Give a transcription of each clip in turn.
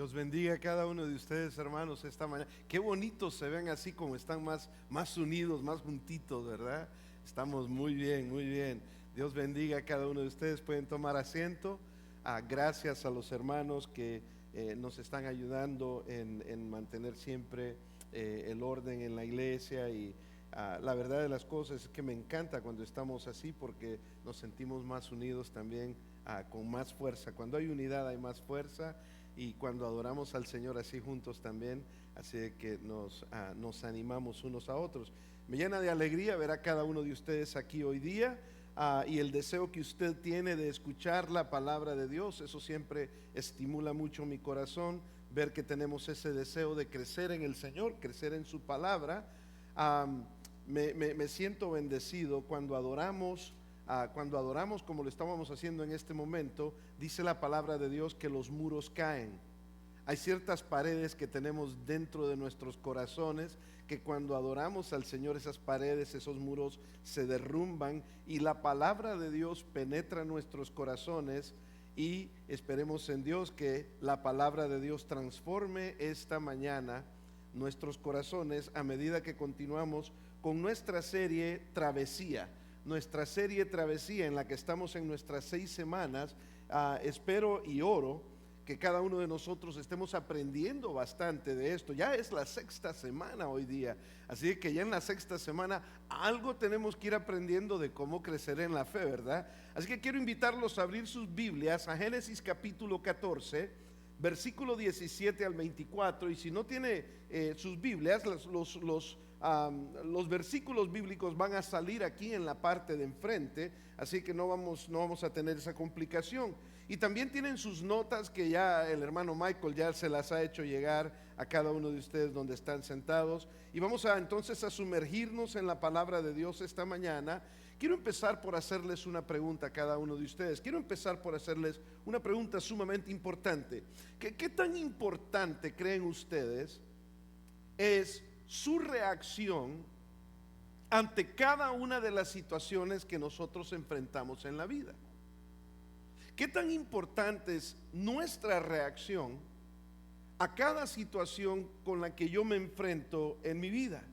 Dios bendiga a cada uno de ustedes, hermanos, esta mañana. Qué bonitos se ven así como están más unidos, más juntitos, ¿verdad? Estamos muy bien, muy bien. Dios bendiga a cada uno de ustedes. Pueden tomar asiento. Gracias a los hermanos que nos están ayudando en mantener siempre el orden en la iglesia. Y la verdad de las cosas es que me encanta cuando estamos así, porque nos sentimos más unidos también, con más fuerza. Cuando hay unidad hay más fuerza, y cuando adoramos al Señor así juntos también, así que nos animamos unos a otros. Me llena de alegría ver a cada uno de ustedes aquí hoy día, y el deseo que usted tiene de escuchar la palabra de Dios. Eso siempre estimula mucho mi corazón, ver que tenemos ese deseo de crecer en el Señor, crecer en su palabra. Me siento bendecido cuando adoramos. Cuando adoramos como lo estábamos haciendo en este momento. Dice la palabra de Dios que los muros caen. Hay ciertas paredes que tenemos dentro de nuestros corazones, que cuando adoramos al Señor, esas paredes, esos muros se derrumban, y la palabra de Dios penetra nuestros corazones. Y esperemos en Dios que la palabra de Dios transforme esta mañana nuestros corazones a medida que continuamos con nuestra serie Travesía. Nuestra serie Travesía, en la que estamos en nuestras 6 semanas. Espero y oro que cada uno de nosotros estemos aprendiendo bastante de esto. Ya es la 6ª semana hoy día, así que ya en la 6ª semana algo tenemos que ir aprendiendo de cómo crecer en la fe, ¿verdad? Así que quiero invitarlos a abrir sus Biblias a Génesis capítulo 14, versículo 17 al 24. Y si no tiene sus Biblias, los versículos bíblicos van a salir aquí en la parte de enfrente, así que no vamos a tener esa complicación. Y también tienen sus notas, que ya el hermano Michael ya se las ha hecho llegar a cada uno de ustedes donde están sentados. Y vamos entonces a sumergirnos en la palabra de Dios esta mañana. Quiero empezar por hacerles una pregunta a cada uno de ustedes. Quiero empezar por hacerles una pregunta sumamente importante. ¿Qué tan importante creen ustedes es su reacción ante cada una de las situaciones que nosotros enfrentamos en la vida? ¿Qué tan importante es nuestra reacción a cada situación con la que yo me enfrento en mi vida?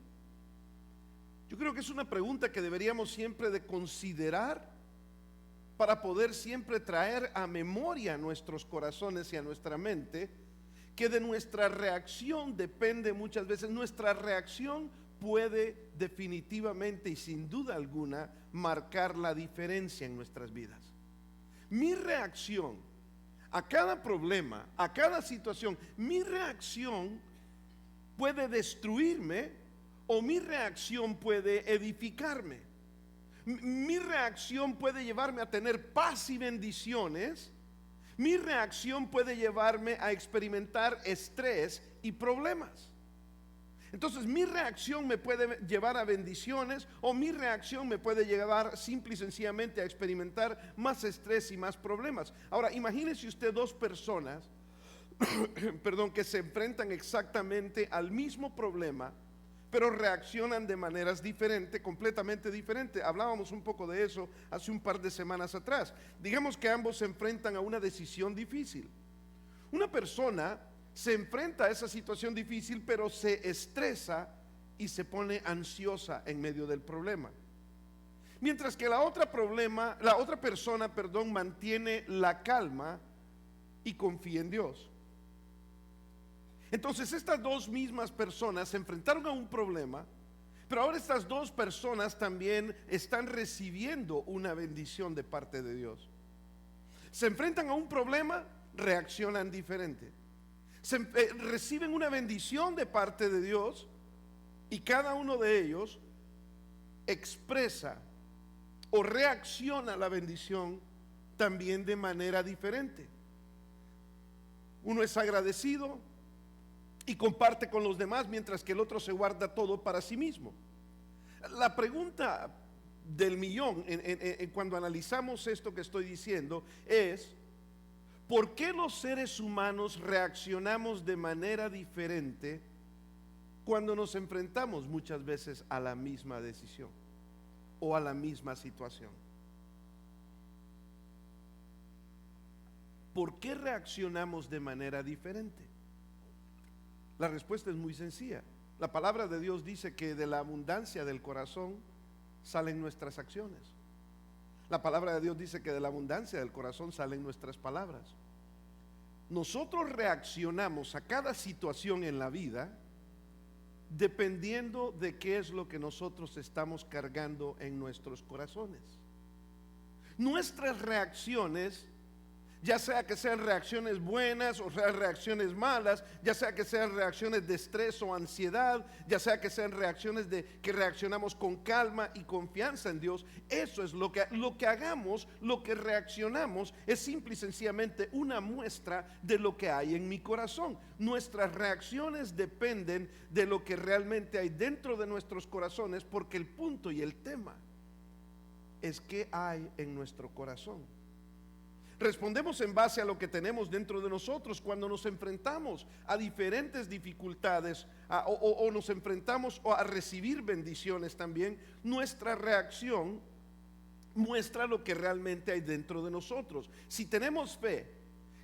Yo creo que es una pregunta que deberíamos siempre de considerar, para poder siempre traer a memoria a nuestros corazones y a nuestra mente que de nuestra reacción depende muchas veces. Nuestra reacción puede definitivamente y sin duda alguna marcar la diferencia en nuestras vidas. Mi reacción a cada problema, a cada situación, mi reacción puede destruirme, o mi reacción puede edificarme. Mi reacción puede llevarme a tener paz y bendiciones. Mi reacción puede llevarme a experimentar estrés y problemas. Entonces mi reacción me puede llevar a bendiciones, o mi reacción me puede llevar simple y sencillamente a experimentar más estrés y más problemas. Ahora, imagínese usted dos personas perdón, que se enfrentan exactamente al mismo problema, pero reaccionan de maneras diferentes, completamente diferentes. Hablábamos un poco de eso hace un par de semanas atrás. Digamos que ambos se enfrentan a una decisión difícil. Una persona se enfrenta a esa situación difícil, pero se estresa y se pone ansiosa en medio del problema. Mientras que la otra persona, mantiene la calma y confía en Dios. Entonces estas dos mismas personas se enfrentaron a un problema, pero ahora estas dos personas también están recibiendo una bendición de parte de Dios. Se enfrentan a un problema, reaccionan diferente. Reciben una bendición de parte de Dios, y cada uno de ellos expresa o reacciona a la bendición también de manera diferente. Uno es agradecido y comparte con los demás, mientras que el otro se guarda todo para sí mismo. La pregunta del millón cuando analizamos esto que estoy diciendo es: ¿por qué los seres humanos reaccionamos de manera diferente cuando nos enfrentamos muchas veces a la misma decisión o a la misma situación? ¿Por qué reaccionamos de manera diferente? La respuesta es muy sencilla. La palabra de Dios dice que de la abundancia del corazón salen nuestras acciones. La palabra de Dios dice que de la abundancia del corazón salen nuestras palabras. Nosotros reaccionamos a cada situación en la vida dependiendo de qué es lo que nosotros estamos cargando en nuestros corazones. Nuestras reacciones, ya sea que sean reacciones buenas o sean reacciones malas, ya sea que sean reacciones de estrés o ansiedad, ya sea que sean reacciones de que reaccionamos con calma y confianza en Dios, eso es lo que hagamos, lo que reaccionamos es simple y sencillamente una muestra de lo que hay en mi corazón. Nuestras reacciones dependen de lo que realmente hay dentro de nuestros corazones, porque el punto y el tema es qué hay en nuestro corazón. Respondemos en base a lo que tenemos dentro de nosotros cuando nos enfrentamos a diferentes dificultades o nos enfrentamos a recibir bendiciones también. Nuestra reacción muestra lo que realmente hay dentro de nosotros. Si tenemos fe,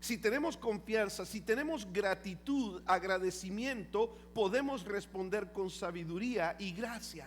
si tenemos confianza, si tenemos gratitud, agradecimiento, podemos responder con sabiduría y gracia.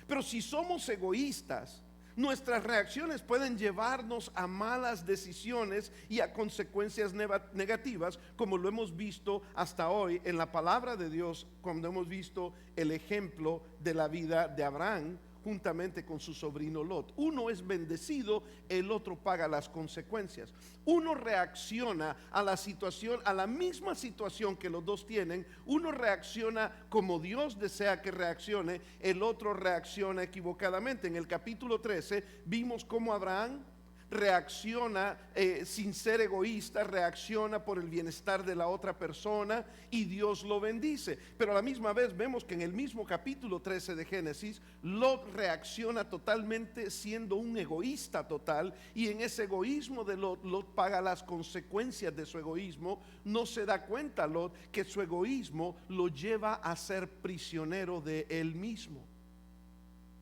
Pero si somos egoístas, nuestras reacciones pueden llevarnos a malas decisiones y a consecuencias negativas, como lo hemos visto hasta hoy en la palabra de Dios, cuando hemos visto el ejemplo de la vida de Abraham juntamente con su sobrino Lot. Uno es bendecido, el otro paga las consecuencias. Uno reacciona a la situación, a la misma situación que los dos tienen. Uno reacciona como Dios desea que reaccione, el otro reacciona equivocadamente. En el capítulo 13 vimos cómo Abraham reacciona sin ser egoísta, reacciona por el bienestar de la otra persona y Dios lo bendice. Pero a la misma vez vemos que en el mismo capítulo 13 de Génesis, Lot reacciona totalmente siendo un egoísta total, y en ese egoísmo de Lot, Lot paga las consecuencias de su egoísmo. No se da cuenta Lot que su egoísmo lo lleva a ser prisionero de él mismo.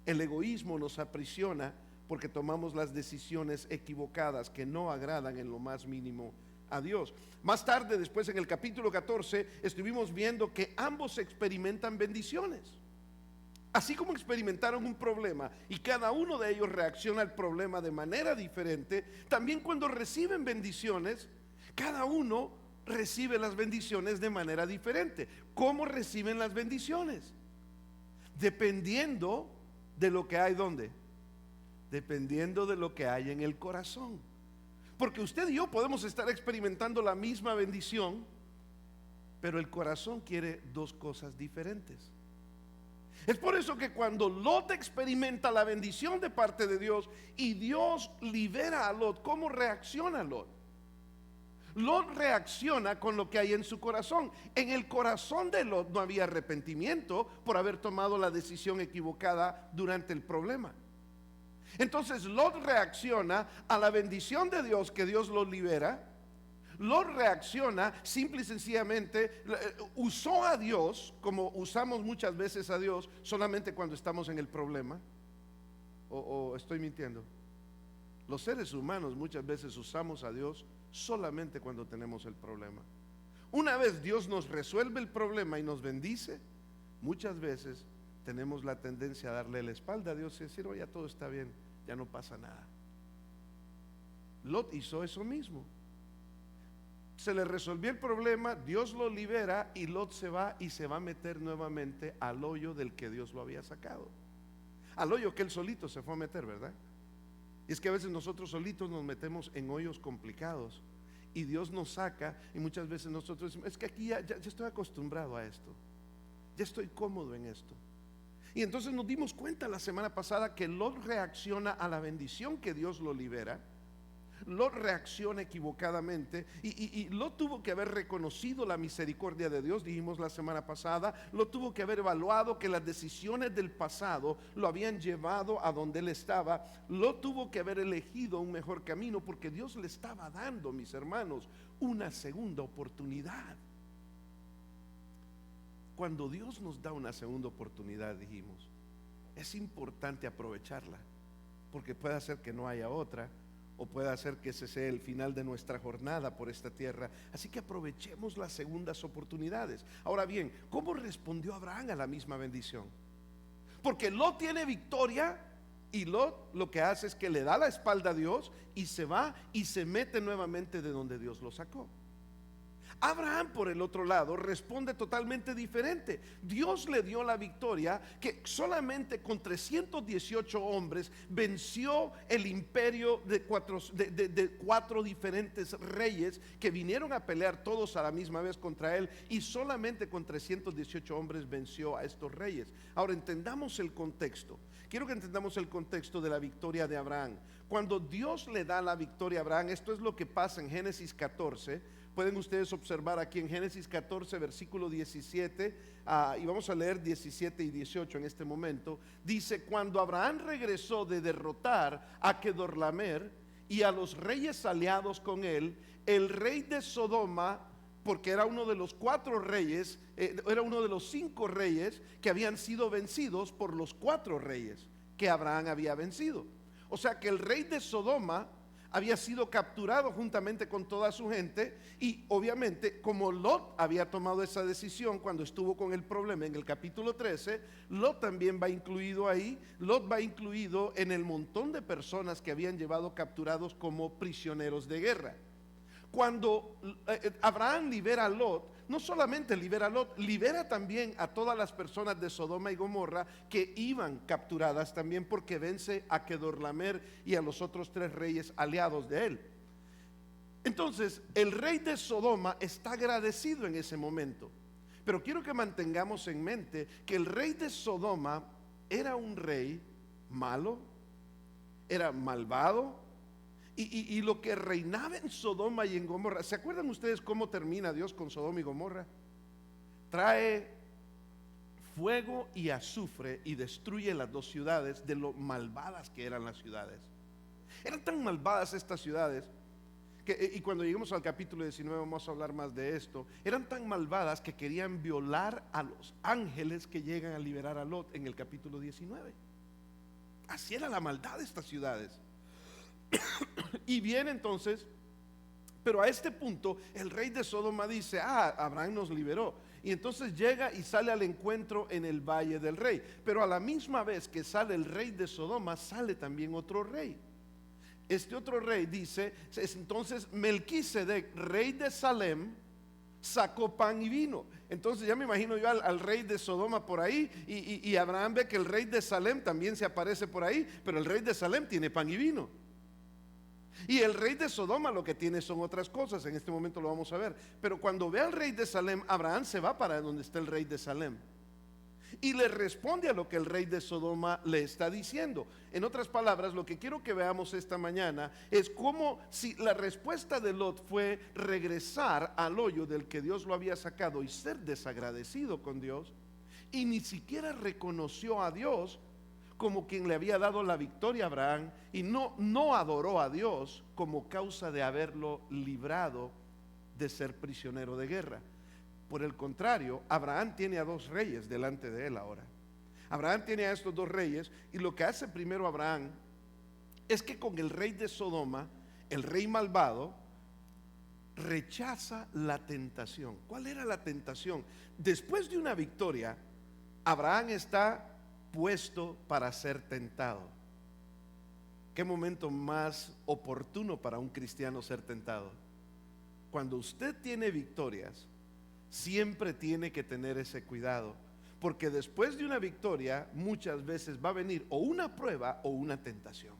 El egoísmo nos aprisiona porque tomamos las decisiones equivocadas que no agradan en lo más mínimo a Dios. Más tarde, después en el capítulo 14, estuvimos viendo que ambos experimentan bendiciones. Así como experimentaron un problema y cada uno de ellos reacciona al problema de manera diferente, también cuando reciben bendiciones, cada uno recibe las bendiciones de manera diferente. ¿Cómo reciben las bendiciones? Dependiendo de lo que hay, ¿dónde? Dependiendo de lo que hay en el corazón. Porque usted y yo podemos estar experimentando la misma bendición, pero el corazón quiere dos cosas diferentes. Es por eso que cuando Lot experimenta la bendición de parte de Dios y Dios libera a Lot, ¿cómo reacciona Lot? Lot reacciona con lo que hay en su corazón. En el corazón de Lot no había arrepentimiento por haber tomado la decisión equivocada durante el problema. Entonces Lot reacciona a la bendición de Dios, que Dios lo libera. Lot reacciona simple y sencillamente, usó a Dios como usamos muchas veces a Dios solamente cuando estamos en el problema. O estoy mintiendo. Los seres humanos muchas veces usamos a Dios solamente cuando tenemos el problema. Una vez Dios nos resuelve el problema y nos bendice, muchas veces tenemos la tendencia a darle la espalda a Dios y decir: oye, todo está bien, ya no pasa nada. Lot hizo eso mismo. Se le resolvió el problema, Dios lo libera y Lot se va a meter nuevamente al hoyo del que Dios lo había sacado. Al hoyo que él solito se fue a meter, ¿verdad? Y es que a veces nosotros solitos nos metemos en hoyos complicados y Dios nos saca, y muchas veces nosotros decimos: es que aquí ya estoy acostumbrado a esto, ya estoy cómodo en esto. Y entonces nos dimos cuenta la semana pasada que Lot reacciona a la bendición que Dios lo libera. Lot reacciona equivocadamente y Lot tuvo que haber reconocido la misericordia de Dios, dijimos la semana pasada. Lot tuvo que haber evaluado que las decisiones del pasado lo habían llevado a donde él estaba. Lot tuvo que haber elegido un mejor camino, porque Dios le estaba dando, mis hermanos, una segunda oportunidad. Cuando Dios nos da una segunda oportunidad, dijimos, es importante aprovecharla, porque puede ser que no haya otra, o puede ser que ese sea el final de nuestra jornada por esta tierra. Así que aprovechemos las segundas oportunidades. Ahora bien, ¿cómo respondió Abraham a la misma bendición? Porque Lot tiene victoria y Lot lo que hace es que le da la espalda a Dios y se va y se mete nuevamente de donde Dios lo sacó. Abraham, por el otro lado, responde totalmente diferente. Dios le dio la victoria, que solamente con 318 hombres venció el imperio de cuatro diferentes reyes que vinieron a pelear todos a la misma vez contra él, y solamente con 318 hombres venció a estos reyes. Ahora entendamos el contexto. Quiero que entendamos el contexto de la victoria de Abraham. Cuando Dios le da la victoria a Abraham, esto es lo que pasa en Génesis 14. Pueden ustedes observar aquí en Génesis 14, versículo 17, y vamos a leer 17 y 18 en este momento. Dice: cuando Abraham regresó de derrotar a Kedorlaomer y a los reyes aliados con él, el rey de Sodoma, porque era uno de los 4 reyes, era uno de los 5 reyes que habían sido vencidos por los 4 reyes que Abraham había vencido. O sea que el rey de Sodoma había sido capturado juntamente con toda su gente, y obviamente como Lot había tomado esa decisión cuando estuvo con el problema en el capítulo 13, Lot también va incluido ahí. Lot va incluido en el montón de personas que habían llevado capturados como prisioneros de guerra. Cuando Abraham libera a Lot, no solamente libera a Lot, libera también a todas las personas de Sodoma y Gomorra que iban capturadas también, porque vence a Kedorlaomer y a los otros 3 reyes aliados de él. Entonces el rey de Sodoma está agradecido en ese momento, pero quiero que mantengamos en mente que el rey de Sodoma era un rey malo, era malvado. Y lo que reinaba en Sodoma y en Gomorra, ¿se acuerdan ustedes cómo termina Dios con Sodoma y Gomorra? Trae fuego y azufre y destruye las 2 ciudades de lo malvadas que eran las ciudades. Eran tan malvadas estas ciudades que, y cuando lleguemos al capítulo 19 vamos a hablar más de esto, eran tan malvadas que querían violar a los ángeles que llegan a liberar a Lot en el capítulo 19. Así era la maldad de estas ciudades. Y bien, entonces, pero a este punto el rey de Sodoma dice: Abraham nos liberó. Y entonces llega y sale al encuentro en el valle del rey. Pero a la misma vez que sale el rey de Sodoma, sale también otro rey. Este otro rey dice, entonces Melquisedec, rey de Salem, sacó pan y vino. Entonces ya me imagino yo al rey de Sodoma por ahí, y Abraham ve que el rey de Salem también se aparece por ahí, pero el rey de Salem tiene pan y vino. Y el rey de Sodoma lo que tiene son otras cosas. En este momento lo vamos a ver. Pero cuando ve al rey de Salem, Abraham se va para donde está el rey de Salem y le responde a lo que el rey de Sodoma le está diciendo. En otras palabras, lo que quiero que veamos esta mañana es cómo, si la respuesta de Lot fue regresar al hoyo del que Dios lo había sacado y ser desagradecido con Dios, y ni siquiera reconoció a Dios como quien le había dado la victoria a Abraham, y no adoró a Dios como causa de haberlo librado de ser prisionero de guerra. Por el contrario, Abraham tiene a 2 reyes delante de él ahora. Abraham tiene a estos 2 reyes, y lo que hace primero Abraham es que con el rey de Sodoma, el rey malvado, rechaza la tentación. ¿Cuál era la tentación? Después de una victoria, Abraham está puesto para ser tentado. ¿Qué momento más oportuno para un cristiano ser tentado? Cuando usted tiene victorias, siempre tiene que tener ese cuidado, porque después de una victoria muchas veces va a venir o una prueba o una tentación.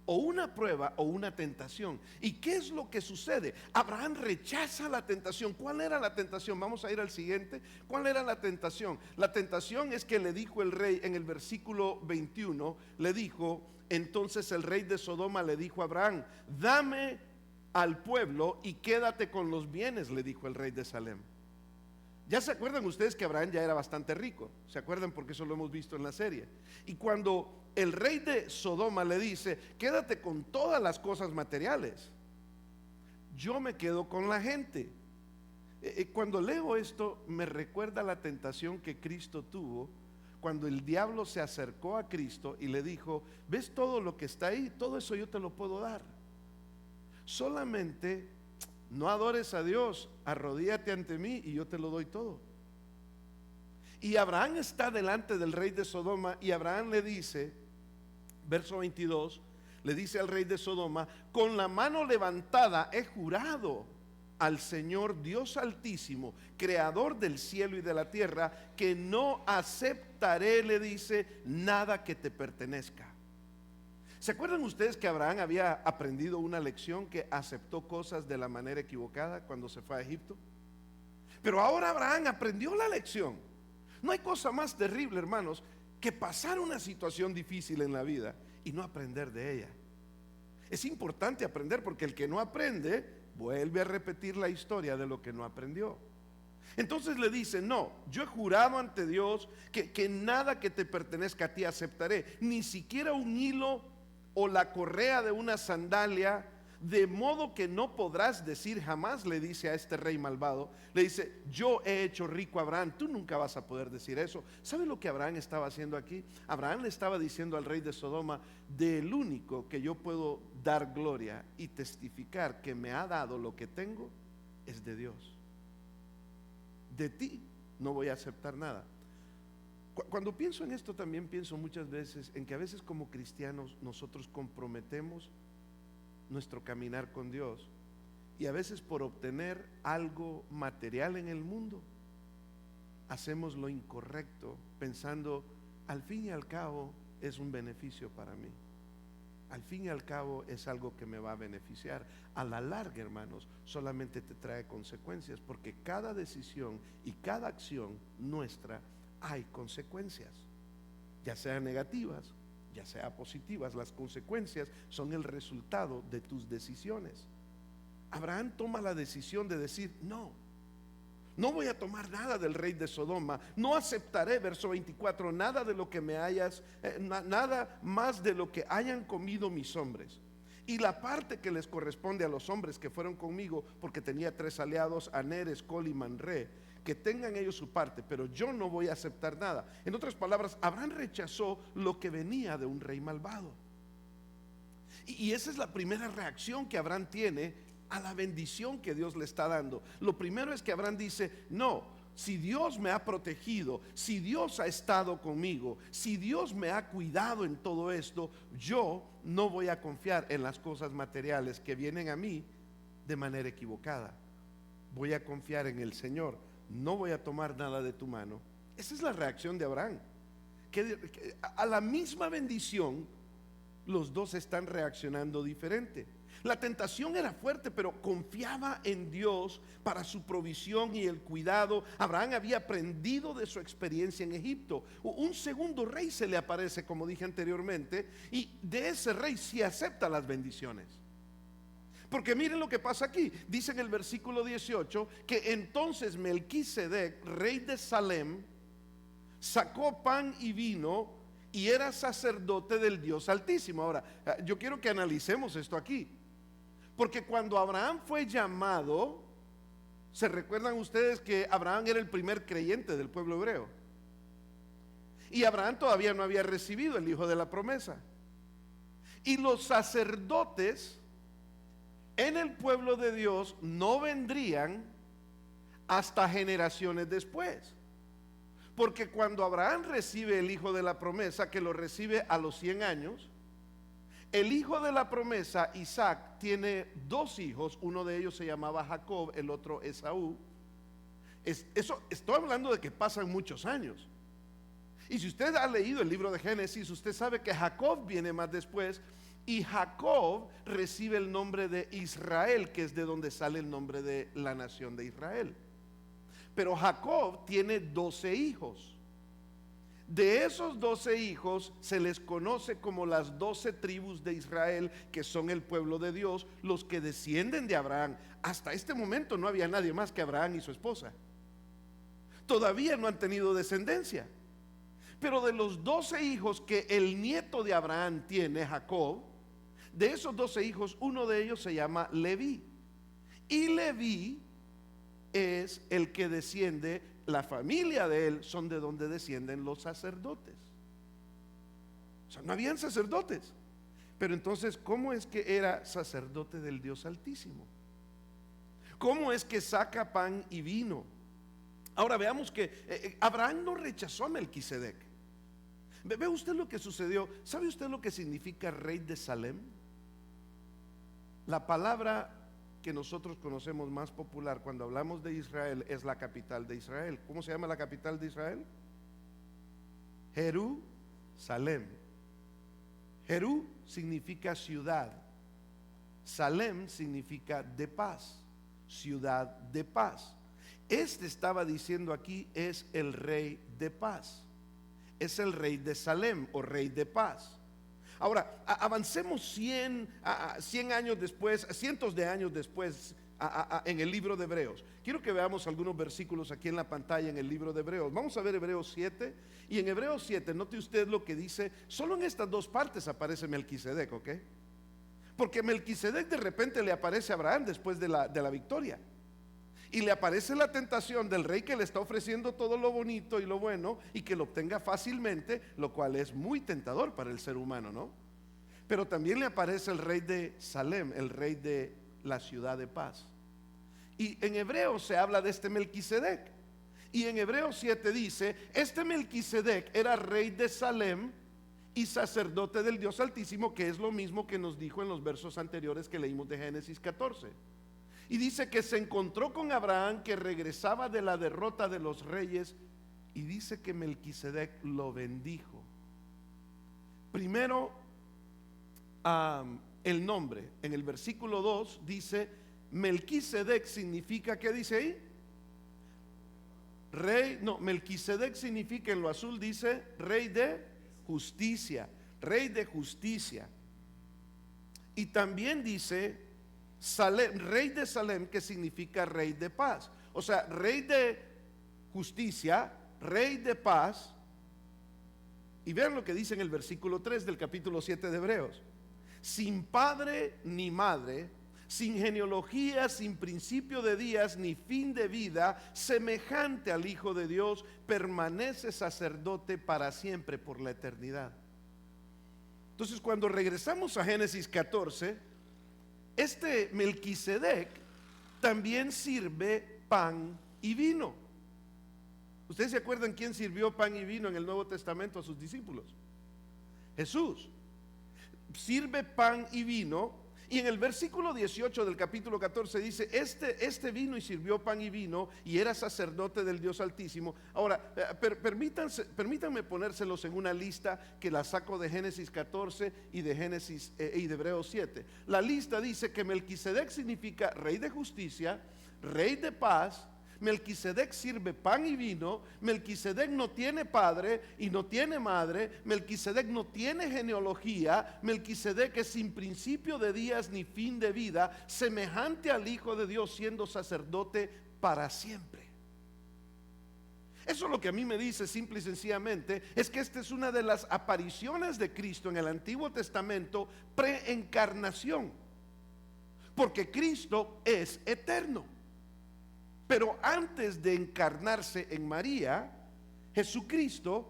O una prueba o una tentación. ¿Y qué es lo que sucede? Abraham rechaza la tentación. ¿Cuál era la tentación? Vamos a ir al siguiente. ¿Cuál era la tentación? La tentación es que le dijo el rey en el versículo 21, le dijo, entonces el rey de Sodoma le dijo a Abraham: dame al pueblo y quédate con los bienes, le dijo el rey de Salem. Ya se acuerdan ustedes que Abraham ya era bastante rico. ¿Se acuerdan? Porque eso lo hemos visto en la serie. Y cuando el rey de Sodoma le dice: quédate con todas las cosas materiales, yo me quedo con la gente. Cuando leo esto me recuerda la tentación que Cristo tuvo cuando el diablo se acercó a Cristo y le dijo: ¿ves todo lo que está ahí? Todo eso yo te lo puedo dar. Solamente no adores a Dios, arrodíllate ante mí y yo te lo doy todo. Y Abraham está delante del rey de Sodoma y Abraham le dice, verso 22, le dice al rey de Sodoma: con la mano levantada he jurado al Señor Dios Altísimo, creador del cielo y de la tierra, que no aceptaré, le dice, nada que te pertenezca. ¿Se acuerdan ustedes que Abraham había aprendido una lección, que aceptó cosas de la manera equivocada cuando se fue a Egipto? Pero ahora Abraham aprendió la lección. No hay cosa más terrible, hermanos, que pasar una situación difícil en la vida y no aprender de ella. Es importante aprender, porque el que no aprende vuelve a repetir la historia de lo que no aprendió. Entonces le dice: no, yo he jurado ante Dios que nada que te pertenezca a ti aceptaré, ni siquiera un hilo o la correa de una sandalia, de modo que no podrás decir jamás, le dice a este rey malvado, le dice: yo he hecho rico a Abraham. Tú nunca vas a poder decir eso. ¿Sabe lo que Abraham estaba haciendo aquí? Abraham le estaba diciendo al rey de Sodoma: del único que yo puedo dar gloria y testificar que me ha dado lo que tengo es de Dios. De ti no voy a aceptar nada. Cuando pienso en esto, también pienso muchas veces en que a veces como cristianos nosotros comprometemos nuestro caminar con Dios, y a veces por obtener algo material en el mundo hacemos lo incorrecto, pensando: al fin y al cabo es un beneficio para mí, al fin y al cabo es algo que me va a beneficiar. A la larga, hermanos, solamente te trae consecuencias, porque cada decisión y cada acción nuestra hay consecuencias, ya sean negativas, ya sea positivas. Las consecuencias son el resultado de tus decisiones. Abraham toma la decisión de decir: no voy a tomar nada del rey de Sodoma, no aceptaré, verso 24, nada de lo que me hayas, nada más de lo que hayan comido mis hombres, y la parte que les corresponde a los hombres que fueron conmigo, porque tenía 3 aliados, Aner, Escol y Manré, que tengan ellos su parte, pero yo no voy a aceptar nada. En otras palabras, Abraham rechazó lo que venía de un rey malvado. Y esa es la primera reacción que Abraham tiene a la bendición que Dios le está dando. Lo primero es que Abraham dice: no, si Dios me ha protegido, si Dios ha estado conmigo, si Dios me ha cuidado en todo esto, yo no voy a confiar en las cosas materiales que vienen a mí de manera equivocada. Voy a confiar en el Señor, no voy a tomar nada de tu mano. Esa es la reacción de Abraham, que a la misma bendición los dos están reaccionando diferente. La tentación era fuerte, pero confiaba en Dios para su provisión y el cuidado. Abraham había aprendido de su experiencia en Egipto. Un segundo rey se le aparece, como dije anteriormente, y de ese rey sí acepta las bendiciones. Porque miren lo que pasa aquí. Dice en el versículo 18 que entonces Melquisedec, rey de Salem, sacó pan y vino y era sacerdote del Dios Altísimo. Ahora, yo quiero que analicemos esto aquí, porque cuando Abraham fue llamado, ¿se recuerdan ustedes que Abraham era el primer creyente del pueblo hebreo? Y Abraham todavía no había recibido el hijo de la promesa. Y los sacerdotes en el pueblo de Dios no vendrían hasta generaciones después. Porque cuando Abraham recibe el hijo de la promesa, que lo recibe a los 100 años, el hijo de la promesa, Isaac, tiene 2 hijos. Uno de ellos se llamaba Jacob, el otro Esaú. Eso, estoy hablando de que pasan muchos años. Y si usted ha leído el libro de Génesis, usted sabe que Jacob viene más después. Y Jacob recibe el nombre de Israel, que es de donde sale el nombre de la nación de Israel. Pero Jacob tiene 12 hijos. De esos 12 hijos se les conoce como las 12 tribus de Israel, que son el pueblo de Dios, los que descienden de Abraham. Hasta este momento no había nadie más que Abraham y su esposa. Todavía no han tenido descendencia. Pero de los 12 hijos que el nieto de Abraham tiene, Jacob, de esos 12 hijos, uno de ellos se llama Leví. Y Leví es el que desciende, la familia de él son de donde descienden los sacerdotes. O sea, no habían sacerdotes, Pero entonces, ¿cómo es que era sacerdote del Dios Altísimo? ¿Cómo es que saca pan y vino? Ahora veamos que Abraham no rechazó a Melquisedec. ¿Ve usted lo que sucedió? ¿Sabe usted lo que significa rey de Salem? La palabra que nosotros conocemos más popular cuando hablamos de Israel es la capital de Israel. ¿Cómo se llama la capital de Israel? Jerusalem. Jerú significa ciudad. Salem significa de paz, ciudad de paz. Este estaba diciendo aquí es el rey de paz. Es el rey de Salem o rey de paz. Ahora, avancemos 100 años después, cientos de años después, en el libro de Hebreos. Quiero que veamos algunos versículos aquí en la pantalla en el libro de Hebreos. Vamos a ver Hebreos 7. Y en Hebreos 7, note usted lo que dice. Solo en estas dos partes aparece Melquisedec, ¿ok? Porque Melquisedec de repente le aparece a Abraham después de la victoria. Y le aparece la tentación del rey que le está ofreciendo todo lo bonito y lo bueno y que lo obtenga fácilmente, lo cual es muy tentador para el ser humano, ¿no? Pero también le aparece el rey de Salem, el rey de la ciudad de paz. Y en Hebreos se habla de este Melquisedec. Y en Hebreos 7 dice, este Melquisedec era rey de Salem y sacerdote del Dios Altísimo, que es lo mismo que nos dijo en los versos anteriores que leímos de Génesis 14. Y dice que se encontró con Abraham, que regresaba de la derrota de los reyes, y dice que Melquisedec lo bendijo. Primero, el nombre. En el versículo 2 dice, Melquisedec significa, ¿qué dice ahí? Rey, no, Melquisedec significa, en lo azul dice, rey de justicia, rey de justicia. Y también dice Salem, rey de Salem, que significa rey de paz. O sea, rey de justicia, rey de paz. Y vean lo que dice en el versículo 3 del capítulo 7 de Hebreos. Sin padre ni madre, sin genealogía, sin principio de días, ni fin de vida, semejante al Hijo de Dios, permanece sacerdote para siempre por la eternidad. Entonces, cuando regresamos a Génesis 14, este Melquisedec también sirve pan y vino. ¿Ustedes se acuerdan quién sirvió pan y vino en el Nuevo Testamento a sus discípulos? Jesús. Sirve pan y vino. Y en el versículo 18 del capítulo 14 dice, este vino y sirvió pan y vino y era sacerdote del Dios Altísimo. Ahora, permítanme ponérselos en una lista que la saco de Génesis 14 y de Génesis y de Hebreos 7. La lista dice que Melquisedec significa rey de justicia, rey de paz. Melquisedec sirve pan y vino. Melquisedec no tiene padre y no tiene madre. Melquisedec no tiene genealogía. Melquisedec es sin principio de días ni fin de vida, semejante al Hijo de Dios, siendo sacerdote para siempre. Eso lo que a mí me dice simple y sencillamente es que esta es una de las apariciones de Cristo en el Antiguo Testamento preencarnación, porque Cristo es eterno. Pero antes de encarnarse en María, Jesucristo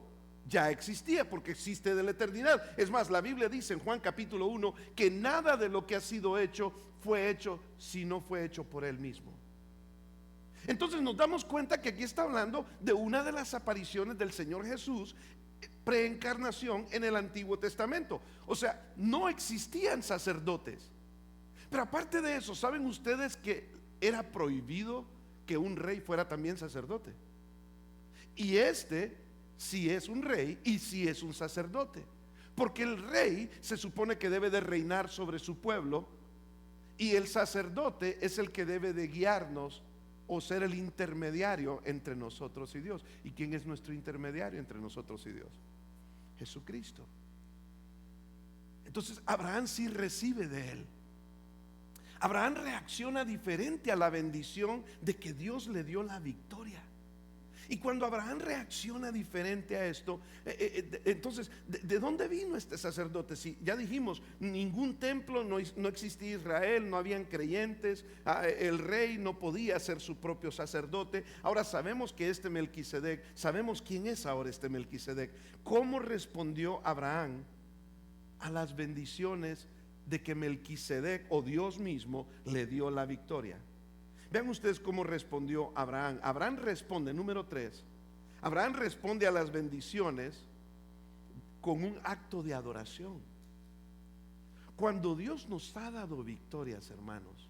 ya existía, porque existe de la eternidad. Es más, la Biblia dice en Juan capítulo 1 que nada de lo que ha sido hecho fue hecho si no fue hecho por Él mismo. Entonces nos damos cuenta que aquí está hablando de una de las apariciones del Señor Jesús, preencarnación en el Antiguo Testamento. O sea, no existían sacerdotes. Pero aparte de eso, ¿saben ustedes que era prohibido que un rey fuera también sacerdote? Y este sí es un rey y sí es un sacerdote, porque el rey se supone que debe de reinar sobre su pueblo y el sacerdote es el que debe de guiarnos o ser el intermediario entre nosotros y Dios. ¿Y quién es nuestro intermediario entre nosotros y Dios? Jesucristo. Entonces Abraham sí recibe de él. Abraham reacciona diferente a la bendición de que Dios le dio la victoria. Y cuando Abraham reacciona diferente a esto, entonces, ¿de dónde vino este sacerdote? Si ya dijimos, ningún templo, no existía Israel, no habían creyentes, el rey no podía ser su propio sacerdote. Ahora sabemos que este Melquisedec, sabemos quién es ahora este Melquisedec. ¿Cómo respondió Abraham a las bendiciones de que Melquisedec o Dios mismo le dio la victoria. Vean ustedes cómo respondió Abraham. Abraham responde, número 3. Abraham responde a las bendiciones con un acto de adoración. Cuando Dios nos ha dado victorias, hermanos,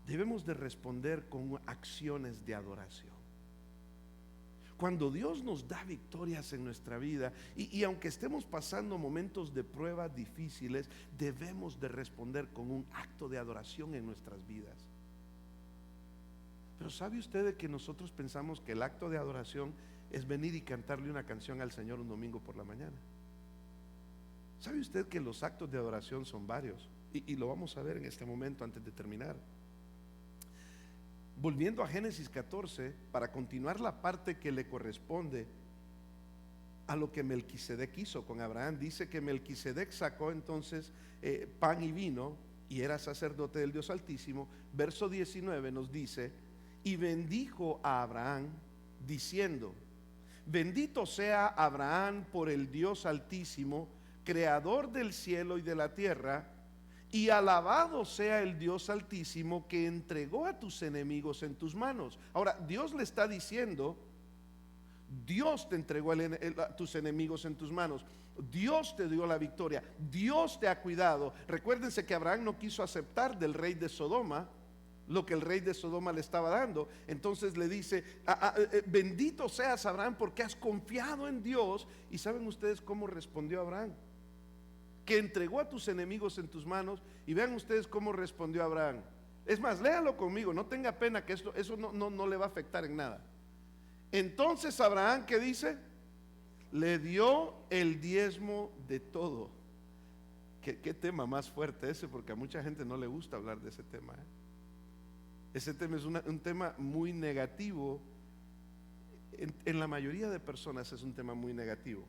debemos de responder con acciones de adoración. Cuando Dios nos da victorias en nuestra vida y aunque estemos pasando momentos de prueba difíciles, debemos de responder con un acto de adoración en nuestras vidas. Pero ¿sabe usted de que nosotros pensamos que el acto de adoración es venir y cantarle una canción al Señor un domingo por la mañana? ¿Sabe usted que los actos de adoración son varios? Y lo vamos a ver en este momento antes de terminar. Volviendo a Génesis 14, para continuar la parte que le corresponde a lo que Melquisedec hizo con Abraham, dice que Melquisedec sacó entonces pan y vino y era sacerdote del Dios Altísimo. Verso 19 nos dice: y bendijo a Abraham diciendo: bendito sea Abraham por el Dios Altísimo, creador del cielo y de la tierra, y alabado sea el Dios Altísimo que entregó a tus enemigos en tus manos. Ahora, Dios le está diciendo: Dios te entregó a tus enemigos en tus manos. Dios te dio la victoria. Dios te ha cuidado. Recuérdense que Abraham no quiso aceptar del rey de Sodoma lo que el rey de Sodoma le estaba dando. Entonces le dice: bendito seas, Abraham, porque has confiado en Dios. Y ¿saben ustedes cómo respondió Abraham? Que entregó a tus enemigos en tus manos. Y vean ustedes cómo respondió Abraham. Es más, léalo conmigo, no tenga pena, que eso no le va a afectar en nada. Entonces Abraham, ¿qué dice? Le dio el diezmo de todo. ¿Qué tema más fuerte ese? Porque a mucha gente no le gusta hablar de ese tema, ¿eh? Ese tema es un tema muy negativo. En la mayoría de personas es un tema muy negativo.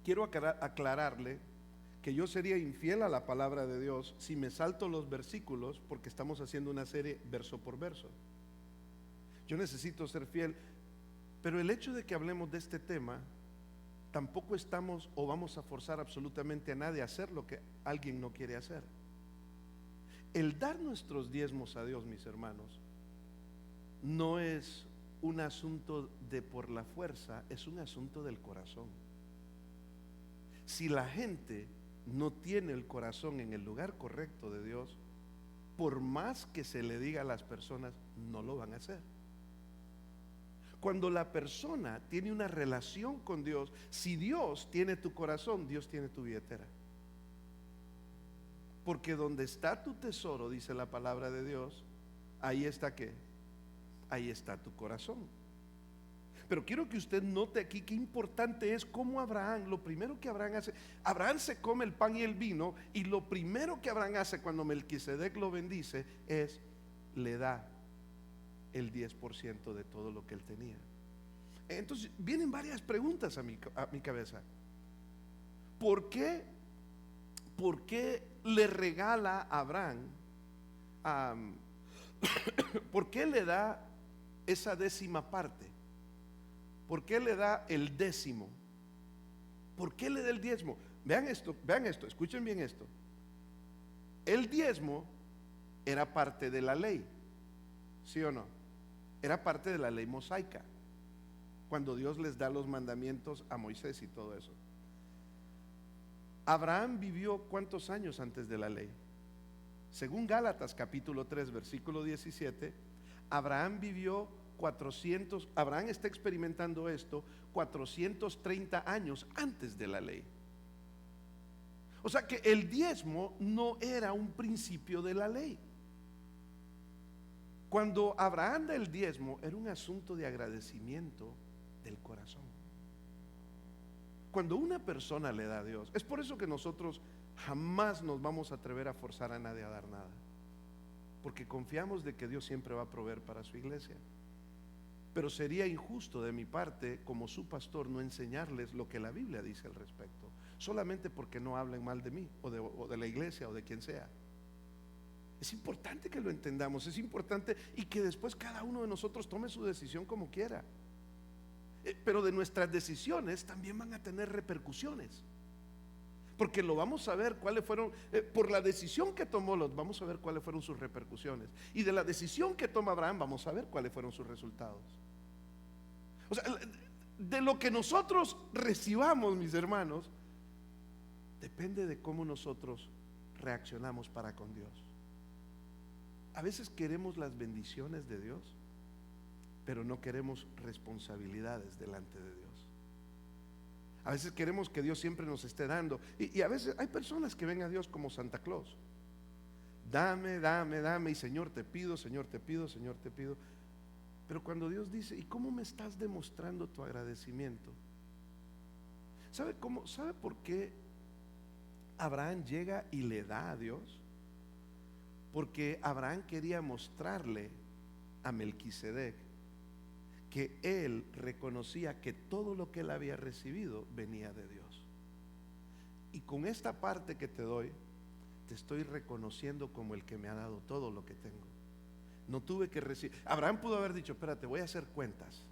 Quiero aclararle que yo sería infiel a la palabra de Dios si me salto los versículos, porque estamos haciendo una serie verso por verso. Yo necesito ser fiel, pero el hecho de que hablemos de este tema, tampoco estamos o vamos a forzar absolutamente a nadie a hacer lo que alguien no quiere hacer. El dar nuestros diezmos a Dios, mis hermanos, no es un asunto de por la fuerza, es un asunto del corazón. Si la gente no tiene el corazón en el lugar correcto de Dios, por más que se le diga a las personas, no lo van a hacer. Cuando la persona tiene una relación con Dios, si Dios tiene tu corazón, Dios tiene tu billetera. Porque donde está tu tesoro, dice la palabra de Dios, ahí está ¿qué? Ahí está tu corazón. Pero quiero que usted note aquí qué importante es cómo Abraham, lo primero que Abraham hace, Abraham se come el pan y el vino, y lo primero que Abraham hace cuando Melquisedec lo bendice es le da el 10% de todo lo que él tenía. Entonces vienen varias preguntas a mi cabeza. ¿Por qué le regala a Abraham? ¿Por qué le da esa décima parte? ¿Por qué le da el décimo? ¿Por qué le da el diezmo? Vean esto, escuchen bien esto. El diezmo era parte de la ley, ¿sí o no? Era parte de la ley mosaica, cuando Dios les da los mandamientos a Moisés y todo eso. Abraham vivió ¿cuántos años antes de la ley? Según Gálatas capítulo 3 versículo 17, Abraham vivió 400, Abraham está experimentando esto 430 años antes de la ley. O sea que el diezmo no era un principio de la ley. Cuando Abraham da el diezmo, era un asunto de agradecimiento del corazón. Cuando una persona le da a Dios, es por eso que nosotros jamás nos vamos a atrever a forzar a nadie a dar nada, porque confiamos de que Dios siempre va a proveer para su iglesia. Pero sería injusto de mi parte, como su pastor, no enseñarles lo que la Biblia dice al respecto, solamente porque no hablen mal de mí o de la iglesia o de quien sea. Es importante que lo entendamos, es importante, y que después cada uno de nosotros tome su decisión como quiera. pero de nuestras decisiones también van a tener repercusiones. Porque lo vamos a ver cuáles fueron, por la decisión que tomó Lot, vamos a ver cuáles fueron sus repercusiones. Y de la decisión que toma Abraham, vamos a ver cuáles fueron sus resultados. O sea, de lo que nosotros recibamos, mis hermanos, depende de cómo nosotros reaccionamos para con Dios. A veces queremos las bendiciones de Dios, pero no queremos responsabilidades delante de Dios. A veces queremos que Dios siempre nos esté dando. Y a veces hay personas que ven a Dios como Santa Claus. Dame, dame, dame. Y Señor te pido, Señor te pido, Señor te pido. Pero cuando Dios dice, ¿y cómo me estás demostrando tu agradecimiento? ¿Sabe cómo? ¿Sabe por qué Abraham llega y le da a Dios? Porque Abraham quería mostrarle a Melquisedec que él reconocía que todo lo que él había recibido venía de Dios. Y con esta parte que te doy, te estoy reconociendo como el que me ha dado todo lo que tengo. No tuve que recibir. Abraham pudo haber dicho, espérate, voy a hacer cuentas.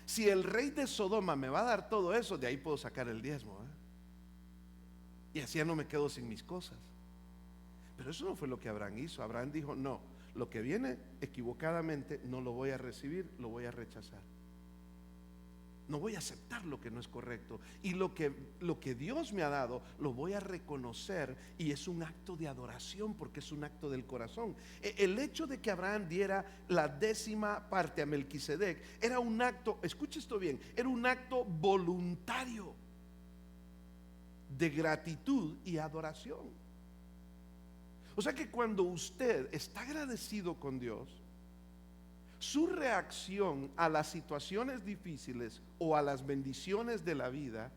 Si el rey de Sodoma me va a dar todo eso, de ahí puedo sacar el diezmo, y así ya no me quedo sin mis cosas. Pero eso no fue lo que Abraham hizo. Abraham dijo, no, lo que viene equivocadamente no lo voy a recibir, lo voy a rechazar. No voy a aceptar lo que no es correcto. Y lo que Dios me ha dado, lo voy a reconocer. Y es un acto de adoración, porque es un acto del corazón. El hecho de que Abraham diera la 10ª parte a Melquisedec era un acto, escuche esto bien, era un acto voluntario de gratitud y adoración. O sea que cuando usted está agradecido con Dios, su reacción a las situaciones difíciles o a las bendiciones de la vida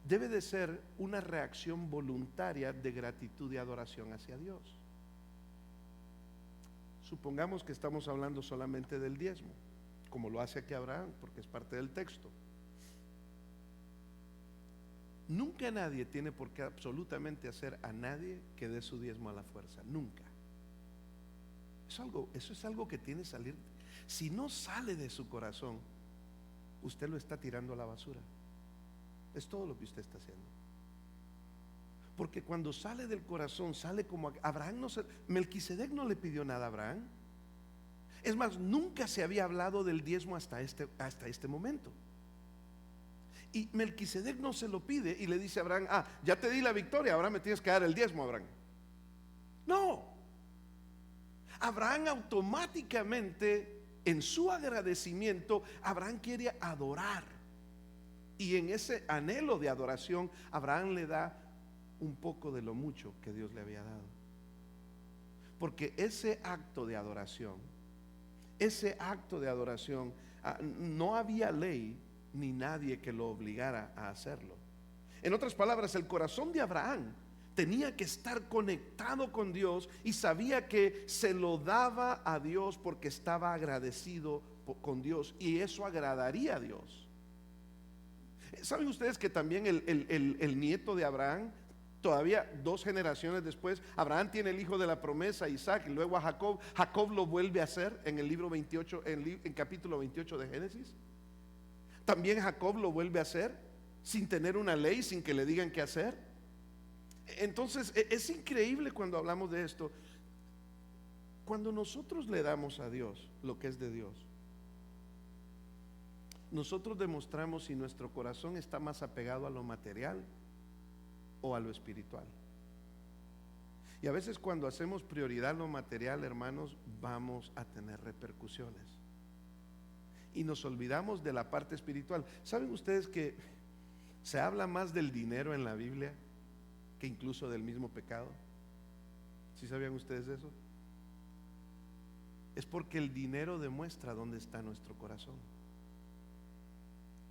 debe de ser una reacción voluntaria de gratitud y adoración hacia Dios. Supongamos que estamos hablando solamente del diezmo, como lo hace aquí Abraham, porque es parte del texto. Nunca nadie tiene por qué absolutamente hacer a nadie que dé su diezmo a la fuerza. Nunca. Eso es algo que tiene que salir. Si no sale de su corazón, usted lo está tirando a la basura. Es todo lo que usted está haciendo. Porque cuando sale del corazón, sale como Abraham. Melquisedec no le pidió nada a Abraham. Es más, nunca se había hablado del diezmo hasta este momento. Y Melquisedec no se lo pide y le dice a Abraham, ya te di la victoria, ahora me tienes que dar el diezmo, Abraham. No. Abraham automáticamente, en su agradecimiento, Abraham quiere adorar. Y en ese anhelo de adoración, Abraham le da un poco de lo mucho que Dios le había dado. Porque ese acto de adoración, no había ley ni nadie que lo obligara a hacerlo. En otras palabras, el corazón de Abraham tenía que estar conectado con Dios y sabía que se lo daba a Dios porque estaba agradecido con Dios, y eso agradaría a Dios. ¿Saben ustedes que también el nieto de Abraham, todavía 2 generaciones después, Abraham tiene el hijo de la promesa, Isaac, y luego a Jacob lo vuelve a hacer en el libro 28, en capítulo 28 de Génesis? También Jacob lo vuelve a hacer sin tener una ley, sin que le digan qué hacer. Entonces es increíble cuando hablamos de esto. Cuando nosotros le damos a Dios lo que es de Dios, nosotros demostramos si nuestro corazón está más apegado a lo material o a lo espiritual. Y a veces cuando hacemos prioridad lo material, hermanos, vamos a tener repercusiones. Y nos olvidamos de la parte espiritual. ¿Saben ustedes que se habla más del dinero en la Biblia que incluso del mismo pecado? ¿Sí sabían ustedes eso? Es porque el dinero demuestra dónde está nuestro corazón.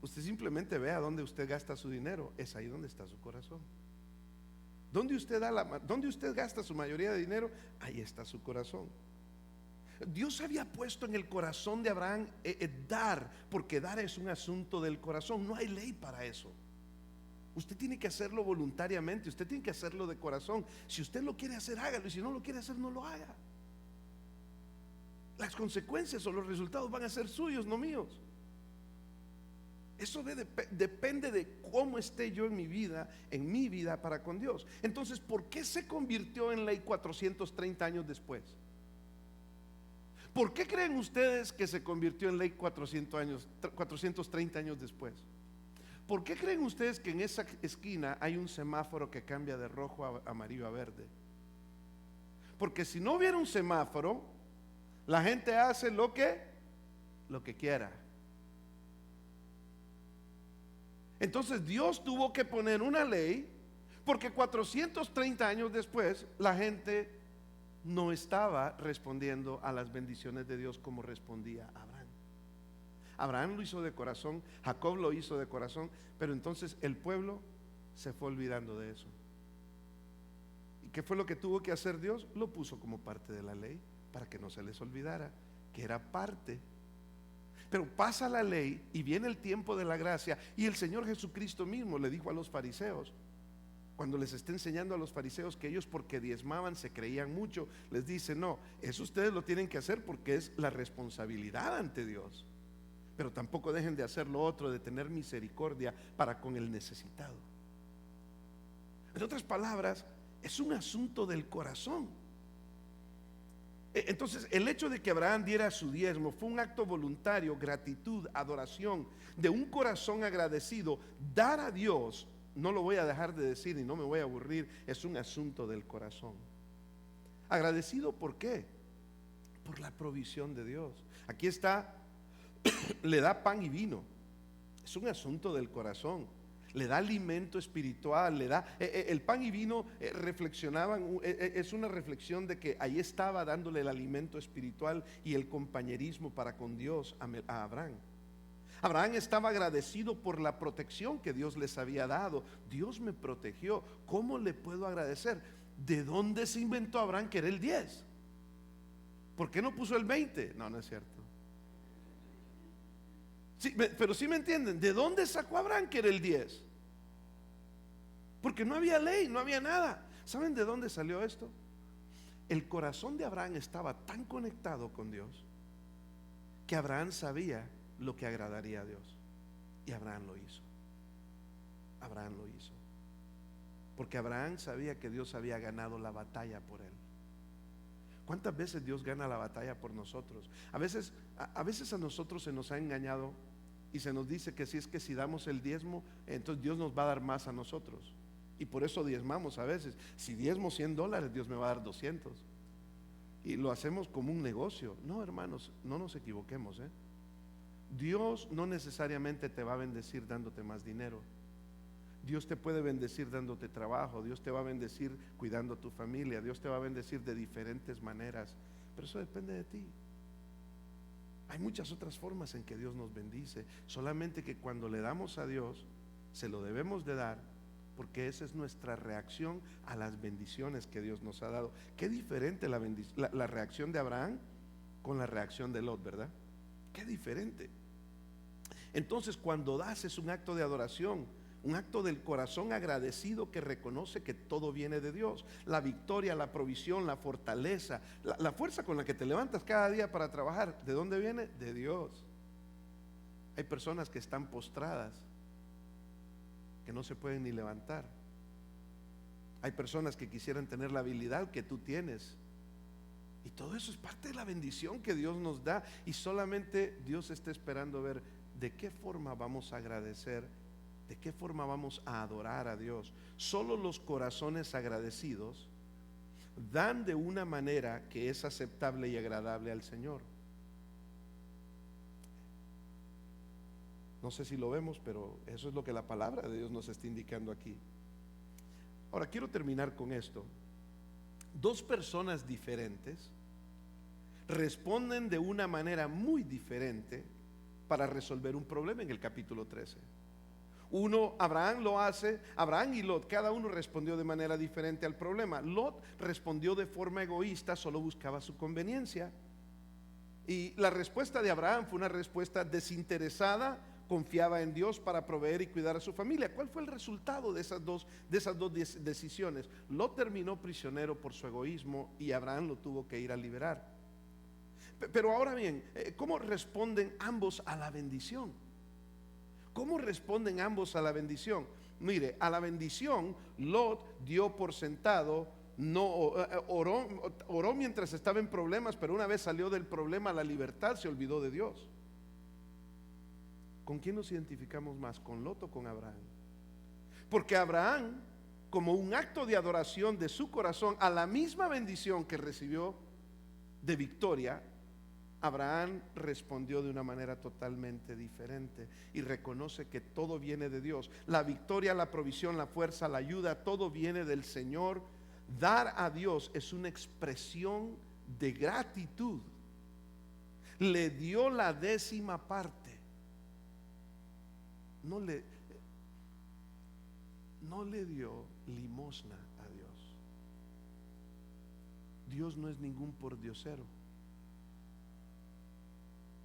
Usted simplemente vea dónde usted gasta su dinero, es ahí donde está su corazón. Donde usted gasta su mayoría de dinero, ahí está su corazón. Dios había puesto en el corazón de Abraham dar, porque dar es un asunto del corazón. No hay ley para eso. Usted tiene que hacerlo voluntariamente, usted tiene que hacerlo de corazón. Si usted lo quiere hacer, hágalo, y si no lo quiere hacer, no lo haga. Las consecuencias o los resultados van a ser suyos, no míos. Eso depende de cómo esté yo en mi vida para con Dios. Entonces, ¿por qué se convirtió en ley 430 años después? ¿Por qué creen ustedes que se convirtió en ley 430 años después? ¿Por qué creen ustedes que en esa esquina hay un semáforo que cambia de rojo a amarillo a verde? Porque si no hubiera un semáforo, la gente hace lo que quiera. Entonces Dios tuvo que poner una ley, porque 430 años después la gente no estaba respondiendo a las bendiciones de Dios como respondía Abraham. Abraham lo hizo de corazón, Jacob lo hizo de corazón, pero entonces el pueblo se fue olvidando de eso. ¿Y qué fue lo que tuvo que hacer Dios? Lo puso como parte de la ley para que no se les olvidara que era parte. Pero pasa la ley y viene el tiempo de la gracia, y el Señor Jesucristo mismo le dijo a los fariseos, cuando les está enseñando a los fariseos que ellos porque diezmaban se creían mucho, les dice: no, eso ustedes lo tienen que hacer porque es la responsabilidad ante Dios, pero tampoco dejen de hacer lo otro, de tener misericordia para con el necesitado. En otras palabras, es un asunto del corazón. Entonces, el hecho de que Abraham diera su diezmo fue un acto voluntario, gratitud, adoración, de un corazón agradecido. Dar a Dios, no lo voy a dejar de decir y no me voy a aburrir, es un asunto del corazón. Agradecido, ¿por qué? Por la provisión de Dios. Aquí está, le da pan y vino. Es un asunto del corazón. Le da alimento espiritual, le da el pan y vino. Reflexionaban, es una reflexión de que ahí estaba dándole el alimento espiritual y el compañerismo para con Dios a Abraham. Abraham estaba agradecido por la protección que Dios les había dado. Dios me protegió, ¿cómo le puedo agradecer? ¿De dónde se inventó Abraham que era el 10? ¿Por qué no puso el 20? No, no es cierto. Sí, pero sí me entienden, ¿de dónde sacó Abraham que era el 10? Porque no había ley, no había nada. ¿Saben de dónde salió esto? El corazón de Abraham estaba tan conectado con Dios que Abraham sabía lo que agradaría a Dios, y Abraham lo hizo. Abraham lo hizo porque Abraham sabía que Dios había ganado la batalla por él. ¿Cuántas veces Dios gana la batalla por nosotros? A veces a nosotros se nos ha engañado y se nos dice que si damos el diezmo, entonces Dios nos va a dar más a nosotros, y por eso diezmamos a veces. Si diezmo $100, Dios me va a dar 200, y lo hacemos como un negocio. No, hermanos, no nos equivoquemos, Dios no necesariamente te va a bendecir dándote más dinero. Dios te puede bendecir dándote trabajo, Dios te va a bendecir cuidando a tu familia, Dios te va a bendecir de diferentes maneras, pero eso depende de ti. Hay muchas otras formas en que Dios nos bendice, solamente que cuando le damos a Dios, se lo debemos de dar, porque esa es nuestra reacción a las bendiciones que Dios nos ha dado. Qué diferente la reacción de Abraham con la reacción de Lot, ¿verdad? Qué diferente. Entonces, cuando das, es un acto de adoración, un acto del corazón agradecido que reconoce que todo viene de Dios. La victoria, la provisión, la fortaleza, la fuerza con la que te levantas cada día para trabajar, ¿de dónde viene? De Dios. Hay personas que están postradas, que no se pueden ni levantar. Hay personas que quisieran tener la habilidad que tú tienes, y todo eso es parte de la bendición que Dios nos da, y solamente Dios está esperando ver de qué forma vamos a agradecer, de qué forma vamos a adorar a Dios. Solo los corazones agradecidos dan de una manera que es aceptable y agradable al Señor. No sé si lo vemos, pero eso es lo que la palabra de Dios nos está indicando aquí. Ahora quiero terminar con esto. Dos personas diferentes responden de una manera muy diferente para resolver un problema en el capítulo 13. Abraham lo hace, Abraham y Lot, cada uno respondió de manera diferente al problema. Lot respondió de forma egoísta, solo buscaba su conveniencia. Y la respuesta de Abraham fue una respuesta desinteresada, confiaba en Dios para proveer y cuidar a su familia. ¿Cuál fue el resultado de esas dos decisiones? Lot terminó prisionero por su egoísmo y Abraham lo tuvo que ir a liberar. Pero ahora bien, ¿cómo responden ambos a la bendición? ¿Cómo responden ambos a la bendición? Mire, a la bendición Lot dio por sentado, no oró mientras estaba en problemas, pero una vez salió del problema, la libertad, se olvidó de Dios. ¿Con quién nos identificamos más? ¿Con Lot o con Abraham? Porque Abraham, como un acto de adoración de su corazón a la misma bendición que recibió de victoria, Abraham respondió de una manera totalmente diferente y reconoce que todo viene de Dios. La victoria, la provisión, la fuerza, la ayuda, todo viene del Señor. Dar a Dios es una expresión de gratitud. Le dio la 10ª parte. No le dio limosna a Dios. Dios no es ningún pordiosero.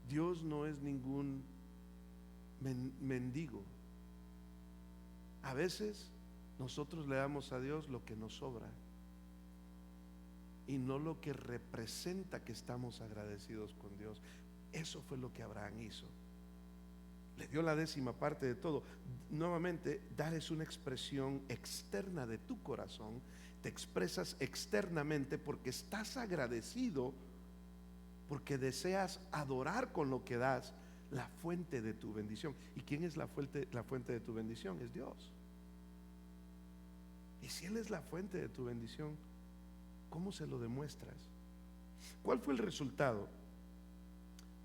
Dios no es ningún mendigo. A veces nosotros le damos a Dios lo que nos sobra y no lo que representa que estamos agradecidos con Dios. Eso fue lo que Abraham hizo. Le dio la 10ª parte de todo. Nuevamente, dar es una expresión externa de tu corazón. Te expresas externamente porque estás agradecido, porque deseas adorar con lo que das la fuente de tu bendición. ¿Y quién es la fuente de tu bendición? Es Dios. Y si Él es la fuente de tu bendición, ¿cómo se lo demuestras? ¿Cuál fue el resultado?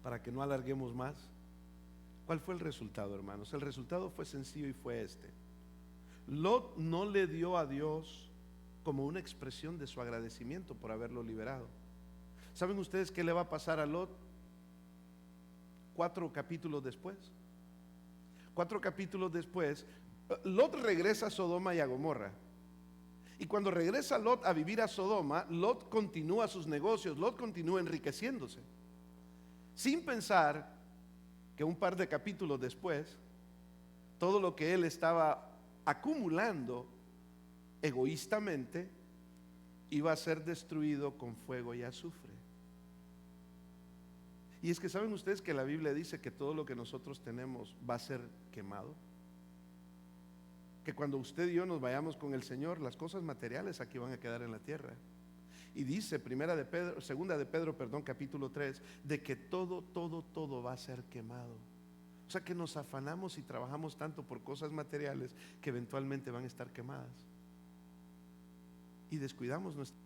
Para que no alarguemos más, ¿cuál fue el resultado, hermanos? El resultado fue sencillo y fue este: Lot no le dio a Dios como una expresión de su agradecimiento por haberlo liberado. ¿Saben ustedes qué le va a pasar a Lot 4 capítulos después? 4 capítulos después, Lot regresa a Sodoma y a Gomorra. Y cuando regresa Lot a vivir a Sodoma, Lot continúa sus negocios, Lot continúa enriqueciéndose, sin pensar que un par de capítulos después, todo lo que él estaba acumulando egoístamente iba a ser destruido con fuego y azufre. Y es que saben ustedes que la Biblia dice que todo lo que nosotros tenemos va a ser quemado. Que cuando usted y yo nos vayamos con el Señor, las cosas materiales aquí van a quedar en la tierra. Y dice segunda de Pedro, capítulo 3, de que todo va a ser quemado. O sea que nos afanamos y trabajamos tanto por cosas materiales que eventualmente van a estar quemadas. Y descuidamos nuestra